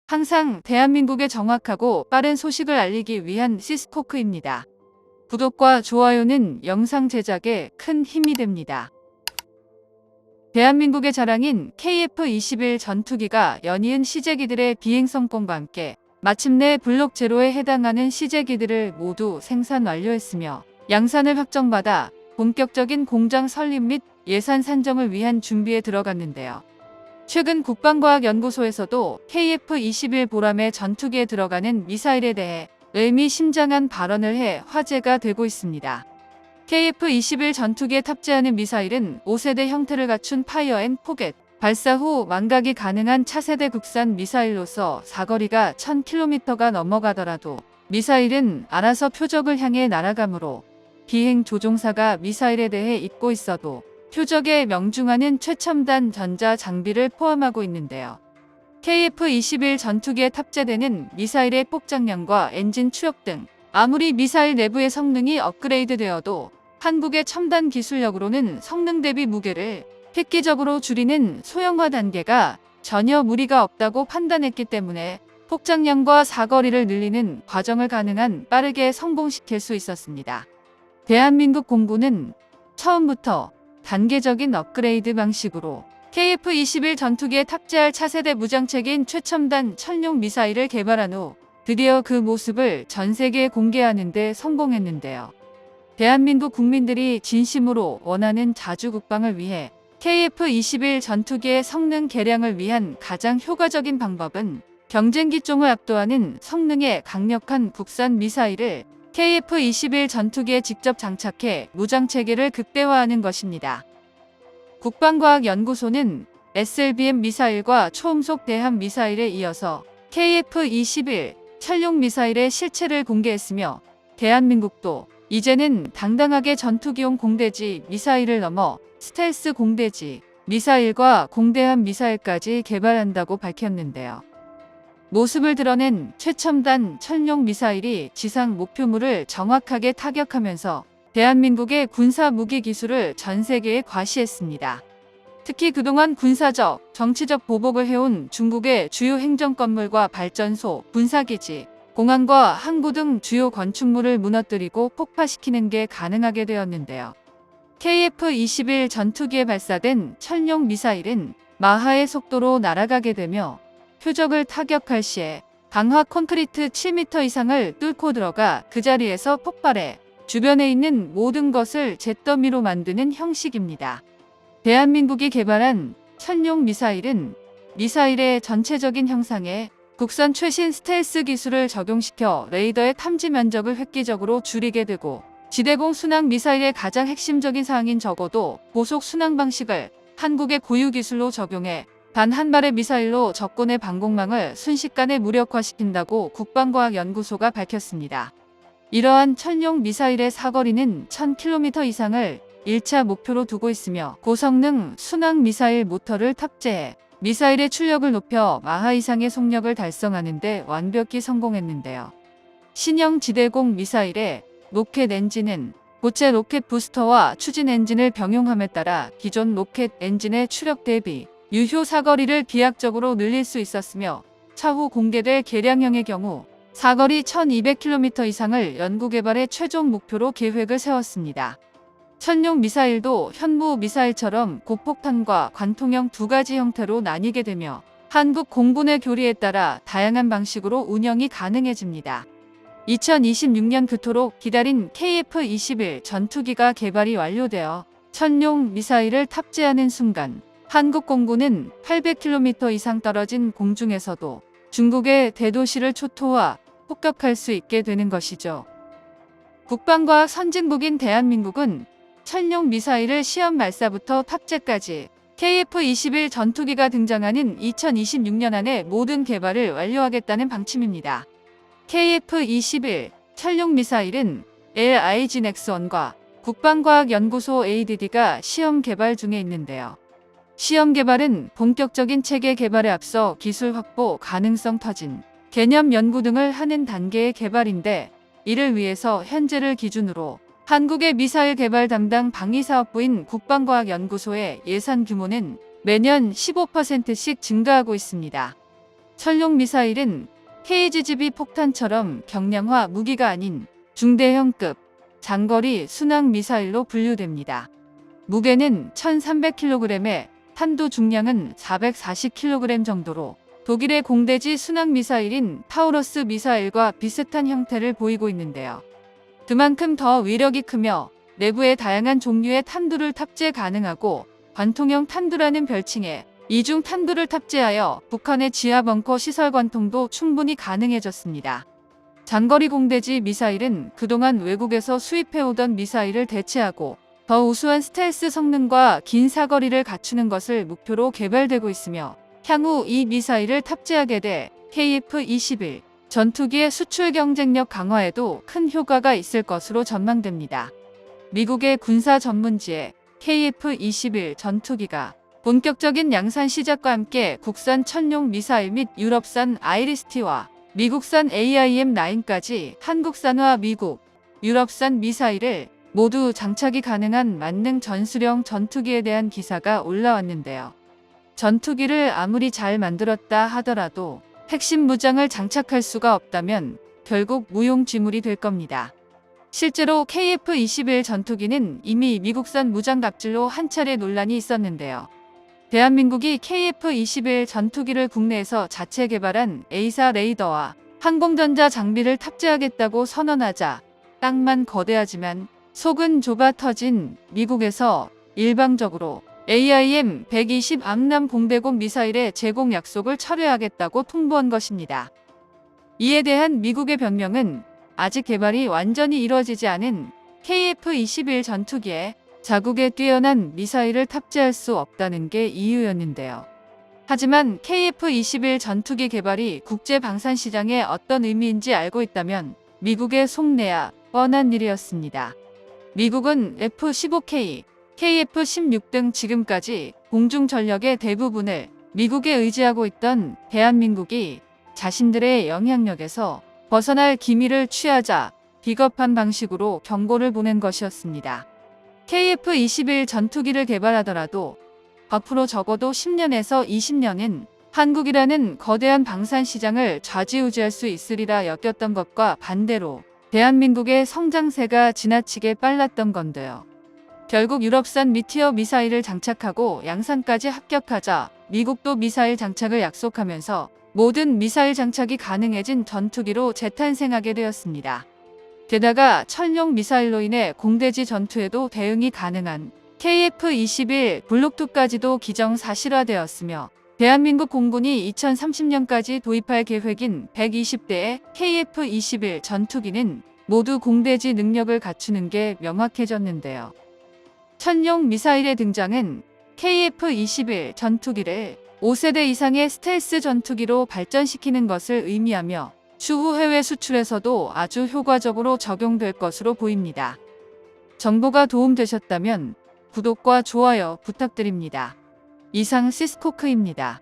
항상 대한민국에 정확하고 빠른 소식을 알리기 위한 시스코크입니다. 구독과 좋아요는 영상 제작에 큰 힘이 됩니다. 대한민국의 자랑인 KF-21 전투기가 연이은 시제기들의 비행 성공과 함께 마침내 블록 제로에 해당하는 시제기들을 모두 생산 완료했으며 양산을 확정받아 본격적인 공장 설립 및 예산 산정을 위한 준비에 들어갔는데요. 최근 국방과학연구소에서도 KF-21 보람의 전투기에 들어가는 미사일에 대해 의미심장한 발언을 해 화제가 되고 있습니다. KF-21 전투기에 탑재하는 미사일은 5세대 형태를 갖춘 파이어 앤 포겟, 발사 후 망각이 가능한 차세대 국산 미사일로서 사거리가 1000km가 넘어가더라도 미사일은 알아서 표적을 향해 날아가므로 비행 조종사가 미사일에 대해 잊고 있어도 표적에 명중하는 최첨단 전자 장비를 포함하고 있는데요. KF-21 전투기에 탑재되는 미사일의 폭장량과 엔진 추력 등 아무리 미사일 내부의 성능이 업그레이드되어도 한국의 첨단 기술력으로는 성능 대비 무게를 획기적으로 줄이는 소형화 단계가 전혀 무리가 없다고 판단했기 때문에 폭장량과 사거리를 늘리는 과정을 가능한 빠르게 성공시킬 수 있었습니다. 대한민국 공군은 처음부터 단계적인 업그레이드 방식으로 KF-21 전투기에 탑재할 차세대 무장체계인 최첨단 천룡 미사일을 개발한 후 드디어 그 모습을 전 세계에 공개하는 데 성공했는데요. 대한민국 국민들이 진심으로 원하는 자주 국방을 위해 KF-21 전투기의 성능 개량을 위한 가장 효과적인 방법은 경쟁 기종을 압도하는 성능의 강력한 국산 미사일을 KF-21 전투기에 직접 장착해 무장체계를 극대화하는 것입니다. 국방과학연구소는 SLBM 미사일과 초음속 대함 미사일에 이어서 KF-21 천룡 미사일의 실체를 공개했으며 대한민국도 이제는 당당하게 전투기용 공대지 미사일을 넘어 스텔스 공대지 미사일과 공대함 미사일까지 개발한다고 밝혔는데요. 모습을 드러낸 최첨단 천룡 미사일이 지상 목표물을 정확하게 타격하면서 대한민국의 군사 무기 기술을 전 세계에 과시했습니다. 특히 그동안 군사적, 정치적 보복을 해온 중국의 주요 행정 건물과 발전소, 군사기지, 공항과 항구 등 주요 건축물을 무너뜨리고 폭파시키는 게 가능하게 되었는데요. KF-21 전투기에 발사된 천룡 미사일은 마하의 속도로 날아가게 되며 표적을 타격할 시에 강화 콘크리트 7m 이상을 뚫고 들어가 그 자리에서 폭발해 주변에 있는 모든 것을 잿더미로 만드는 형식입니다. 대한민국이 개발한 천룡 미사일은 미사일의 전체적인 형상에 국산 최신 스텔스 기술을 적용시켜 레이더의 탐지 면적을 획기적으로 줄이게 되고 지대공 순항 미사일의 가장 핵심적인 사항인 적어도 고속 순항 방식을 한국의 고유 기술로 적용해 단 한 발의 미사일로 적군의 방공망을 순식간에 무력화시킨다고 국방과학연구소가 밝혔습니다. 이러한 천룡 미사일의 사거리는 1000km 이상을 1차 목표로 두고 있으며 고성능 순항 미사일 모터를 탑재해 미사일의 출력을 높여 마하 이상의 속력을 달성하는 데 완벽히 성공했는데요. 신형 지대공 미사일의 로켓 엔진은 고체 로켓 부스터와 추진 엔진을 병용함에 따라 기존 로켓 엔진의 추력 대비 유효 사거리를 비약적으로 늘릴 수 있었으며 차후 공개될 개량형의 경우 사거리 1200km 이상을 연구개발의 최종 목표로 계획을 세웠습니다. 천룡 미사일도 현무 미사일처럼 고폭탄과 관통형 두 가지 형태로 나뉘게 되며 한국 공군의 교리에 따라 다양한 방식으로 운영이 가능해집니다. 2026년 그토록 기다린 KF-21 전투기가 개발이 완료되어 천룡 미사일을 탑재하는 순간 한국 공군은 800km 이상 떨어진 공중에서도 중국의 대도시를 초토화, 폭격할 수 있게 되는 것이죠. 국방과학 선진국인 대한민국은 천룡 미사일을 시험 발사부터 탑재까지 KF-21 전투기가 등장하는 2026년 안에 모든 개발을 완료하겠다는 방침입니다. KF-21 천룡 미사일은 LIG 넥스원과 국방과학연구소 ADD가 시험 개발 중에 있는데요. 시험 개발은 본격적인 체계 개발에 앞서 기술 확보 가능성 터진 개념 연구 등을 하는 단계의 개발인데 이를 위해서 현재를 기준으로 한국의 미사일 개발 담당 방위사업부인 국방과학연구소의 예산 규모는 매년 15%씩 증가하고 있습니다. 천룡 미사일은 KGB 폭탄처럼 경량화 무기가 아닌 중대형급 장거리 순항 미사일로 분류됩니다. 무게는 1300kg에 탄도 중량은 440kg 정도로 독일의 공대지 순항 미사일인 타우러스 미사일과 비슷한 형태를 보이고 있는데요. 그만큼 더 위력이 크며 내부에 다양한 종류의 탄두를 탑재 가능하고 관통형 탄두라는 별칭에 이중 탄두를 탑재하여 북한의 지하 벙커 시설 관통도 충분히 가능해졌습니다. 장거리 공대지 미사일은 그동안 외국에서 수입해오던 미사일을 대체하고 더 우수한 스텔스 성능과 긴 사거리를 갖추는 것을 목표로 개발되고 있으며 향후 이 미사일을 탑재하게 돼 KF-21 전투기의 수출 경쟁력 강화에도 큰 효과가 있을 것으로 전망됩니다. 미국의 군사 전문지에 KF-21 전투기가 본격적인 양산 시작과 함께 국산 천룡 미사일 및 유럽산 아이리스-T와 미국산 AIM-9까지 한국산과 미국, 유럽산 미사일을 모두 장착이 가능한 만능 전술형 전투기에 대한 기사가 올라왔는데요. 전투기를 아무리 잘 만들었다 하더라도 핵심 무장을 장착할 수가 없다면 결국 무용지물이 될 겁니다. 실제로 KF-21 전투기는 이미 미국산 무장 갑질로 한 차례 논란이 있었는데요. 대한민국이 KF-21 전투기를 국내에서 자체 개발한 A사 레이더와 항공전자 장비를 탑재하겠다고 선언하자 땅만 거대하지만 속은 좁아 터진 미국에서 일방적으로 AIM-120 암람 공대공 미사일의 제공 약속을 철회하겠다고 통보한 것입니다. 이에 대한 미국의 변명은 아직 개발이 완전히 이뤄지지 않은 KF-21 전투기에 자국의 뛰어난 미사일을 탑재할 수 없다는 게 이유였는데요. 하지만 KF-21 전투기 개발이 국제 방산 시장에 어떤 의미인지 알고 있다면 미국의 속내야 뻔한 일이었습니다. 미국은 F-15K, KF-16 등 지금까지 공중 전력의 대부분을 미국에 의지하고 있던 대한민국이 자신들의 영향력에서 벗어날 기미를 취하자 비겁한 방식으로 경고를 보낸 것이었습니다. KF-21 전투기를 개발하더라도 앞으로 적어도 10년에서 20년은 한국이라는 거대한 방산 시장을 좌지우지할 수 있으리라 여겼던 것과 반대로 대한민국의 성장세가 지나치게 빨랐던 건데요. 결국 유럽산 미티어 미사일을 장착하고 양산까지 합격하자 미국도 미사일 장착을 약속하면서 모든 미사일 장착이 가능해진 전투기로 재탄생하게 되었습니다. 게다가 천룡 미사일로 인해 공대지 전투에도 대응이 가능한 KF-21 블록2까지도 기정사실화되었으며 대한민국 공군이 2030년까지 도입할 계획인 120대의 KF-21 전투기는 모두 공대지 능력을 갖추는 게 명확해졌는데요. 천룡 미사일의 등장은 KF-21 전투기를 5세대 이상의 스텔스 전투기로 발전시키는 것을 의미하며 추후 해외 수출에서도 아주 효과적으로 적용될 것으로 보입니다. 정보가 도움되셨다면 구독과 좋아요 부탁드립니다. 이상 시스코크입니다.